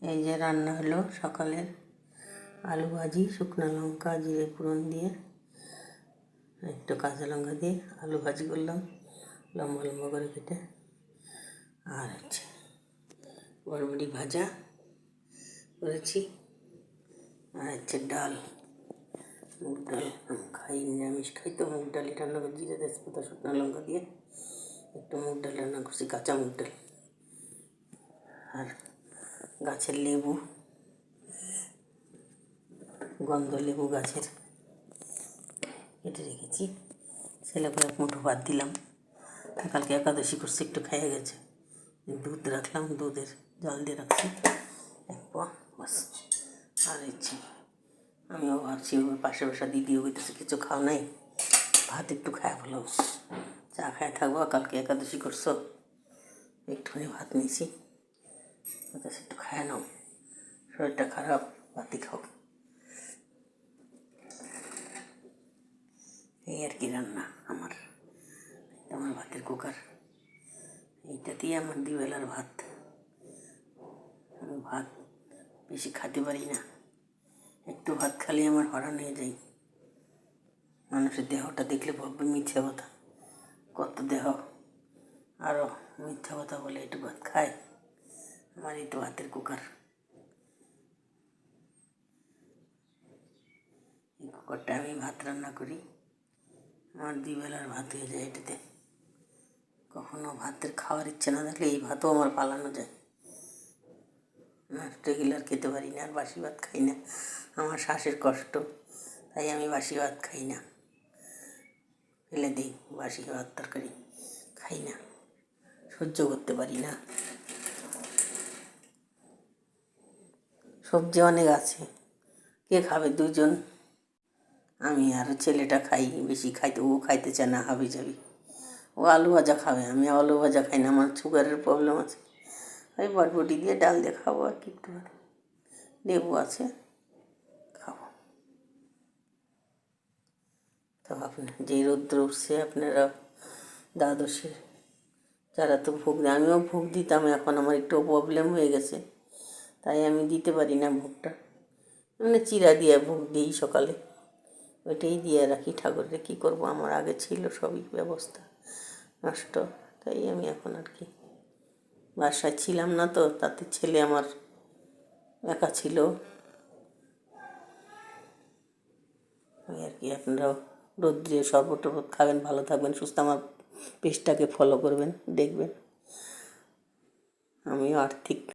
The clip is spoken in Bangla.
এই যে রান্না হলো সকালের আলু ভাজি, শুকনো লঙ্কা জিরে ফোড়ন দিয়ে একটু কাঁচা লঙ্কা দিয়ে আলু ভাজি করলাম লম্বা লম্বা করে কেটে। আর হচ্ছে বরবটি ভাজা করেছি। আর হচ্ছে ডাল, মুগ ডাল। খাই, নিরামিষ খাই তো মুগ ডালই রান্না করে জিরে তেজপাতা শুকনো লঙ্কা দিয়ে একটু মুগ ডাল রান্না করছি, কাঁচা মুগ ডাল। আর গাছের লেবু, গন্ধ লেবু গাছের কেটে রেখেছি। ছেলেকে এক মুঠো ভাত দিলাম, কালকে একাদশী করছে, একটু খেয়ে গেছে। দুধ রাখলাম, দুধের জল দিয়ে রাখছি এক পোয়া, বাস। আর ইচ্ছে আমিও ভাবছি পাশে বসা দিদিও বলতেছে কিছু খাও নাই, ভাত একটু খায় ভালো, চা খায় থাকবো, কালকে একাদশী করছো, একটুখানি ভাত নিয়েছি, একটু খায় নাও, শরীরটা খারাপ, ভাতই খাও। এই আর কি রান্না আমার ভাতের কুকার, এইটাতেই আমার দুবেলার ভাত। আমি ভাত বেশি খেতে পারি না, একটু ভাত খালি আমার হরান হয়ে যায়। মানুষের দেহটা দেখলে ভাববে মিথ্যা কথা, কত দেহ আরও মিথ্যা কথা বলে একটু ভাত খায়। আমার এই তো ভাতের কুকার, এই কুকারটা আমি ভাত রান্না করি, আমার দুবেলার ভাত হয়ে যায় এটাতে। কখনো ভাতের খাওয়ার ইচ্ছে না থাকলে এই ভাতও আমার পালানো যায়। আর রেগুলার খেতে পারি না, আর বাসি ভাত খাই না, আমার শ্বাসের কষ্ট, তাই আমি বাসি ভাত খাই না, ফেলে দিই। বাসি ভাত তরকারি খাই না, সহ্য করতে পারি না। সবজি অনেক আছে, কে খাবে? দুজন, আমি আর ছেলেটা খাই, বেশি খাইতে ও খাইতে চায় না, হাবি যাবি। ও আলু ভাজা খাবে, আমি আলু ভাজা খাই না, আমার সুগারের প্রবলেম আছে। ওই বটবটি দিয়ে ডাল দিয়ে খাবো, আর কি একটু লেবু আছে খাবো। তো আপনার যেই রৌদ্র উঠছে, আপনারা দ্বাদশে যারা তো ভোগ দেয়, আমিও ভোগ দিতাম, এখন আমার একটু প্রবলেম হয়ে গেছে, তাই আমি দিতে পারি না ভোগটা। মানে চিরা দিয়ে ভোগ দিই সকালে, ওইটাই দিয়ে রাখি ঠাকুরকে। কী করবো, আমার আগে ছিল সবই ব্যবস্থা নষ্ট, তাই আমি এখন আর কি বাসায় ছিলাম না, তো তাতে ছেলে আমার একা ছিল, ওই আর কি। আপনারাও রৌদ্রে শরবত টরবত খাবেন, ভালো থাকবেন, সুস্থ। আমার পেজটাকে ফলো করবেন, দেখবেন। আমিও আর্থিক